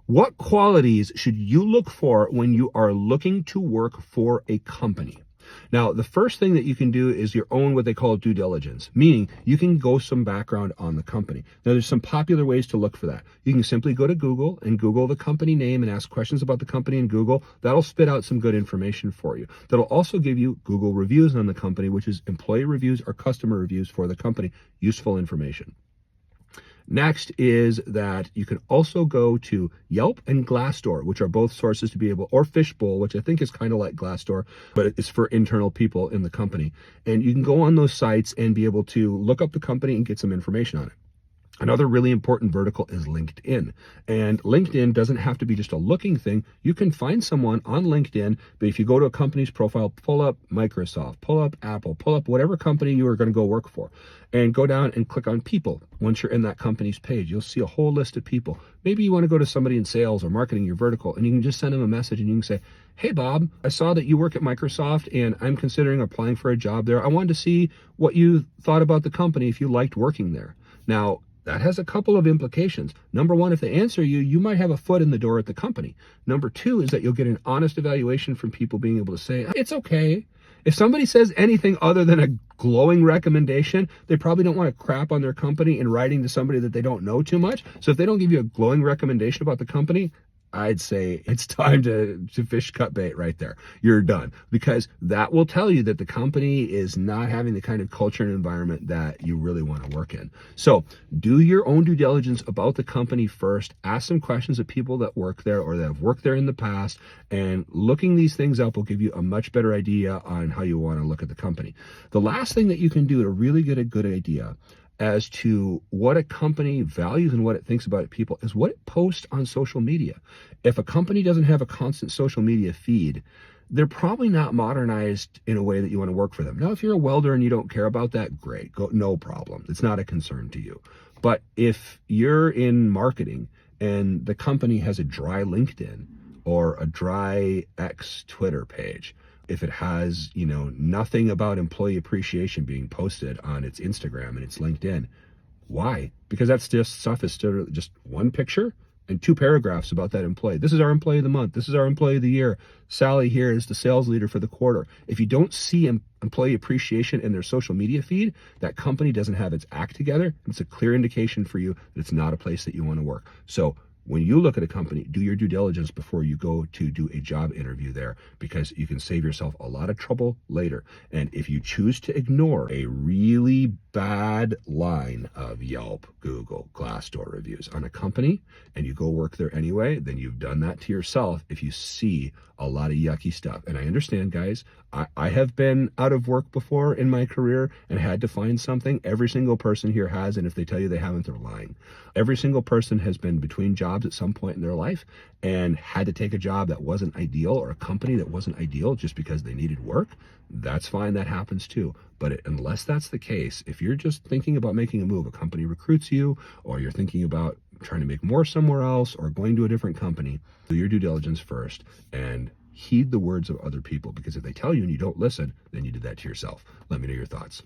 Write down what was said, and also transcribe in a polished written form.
What qualities should you look for when you are looking to work for a company? Now, the first thing that you can do is your own what they call due diligence, meaning you can go some background on the company. Now, there's some popular ways to look for that. You can simply go to Google and Google the company name and ask questions about the company in Google. That'll spit out some good information for you. That'll also give you Google reviews on the company, which is employee reviews or customer reviews for the company. Useful information. Next is that you can also go to Yelp and Glassdoor, which are both sources to be able, or Fishbowl, which I think is kind of like Glassdoor, but it's for internal people in the company. And you can go on those sites and be able to look up the company and get some information on it. Another really important vertical is LinkedIn. And LinkedIn doesn't have to be just a looking thing. You can find someone on LinkedIn, but if you go to a company's profile, pull up Microsoft, pull up Apple, pull up whatever company you are going to go work for, and go down and click on people. Once you're in that company's page, you'll see a whole list of people. Maybe you want to go to somebody in sales or marketing, your vertical, and you can just send them a message and you can say, hey, Bob, I saw that you work at Microsoft and I'm considering applying for a job there. I wanted to see what you thought about the company if you liked working there. Now, that has a couple of implications. Number one, if they answer you, you might have a foot in the door at the company. Number two is that you'll get an honest evaluation from people being able to say, it's okay. If somebody says anything other than a glowing recommendation, they probably don't want to crap on their company in writing to somebody that they don't know too much. So if they don't give you a glowing recommendation about the company, I'd say it's time to fish cut bait right there. You're done, because that will tell you that the company is not having the kind of culture and environment that you really want to work in. So do your own due diligence about the company first. Ask some questions of people that work there or that have worked there in the past, and looking these things up will give you a much better idea on how you want to look at the company. The last thing that you can do to really get a good idea as to what a company values and what it thinks about people is what it posts on social media. If a company doesn't have a constant social media feed, they're probably not modernized in a way that you want to work for them. Now, if you're a welder and you don't care about that, great, go, no problem. It's not a concern to you. But if you're in marketing and the company has a dry LinkedIn or a dry X Twitter page, if it has, nothing about employee appreciation being posted on its Instagram and its LinkedIn, why? Because that's just stuff is still just one picture and two paragraphs about that employee. This is our employee of the month. This is our employee of the year. Sally here is the sales leader for the quarter. If you don't see employee appreciation in their social media feed, that company doesn't have its act together. It's a clear indication for you that it's not a place that you want to work. So when you look at a company, do your due diligence before you go to do a job interview there, because you can save yourself a lot of trouble later. And if you choose to ignore a really bad line of Yelp, Google, Glassdoor reviews on a company and you go work there anyway, then you've done that to yourself if you see a lot of yucky stuff. And I understand, guys, I have been out of work before in my career and had to find something. Every single person here has, and if they tell you they haven't, they're lying. Every single person has been between jobs at some point in their life and had to take a job that wasn't ideal or a company that wasn't ideal just because they needed work. That's fine. That happens too. But unless that's the case, if you're just thinking about making a move, a company recruits you, or you're thinking about trying to make more somewhere else or going to a different company, do your due diligence first and heed the words of other people, because if they tell you and you don't listen, then you did that to yourself. Let me know your thoughts.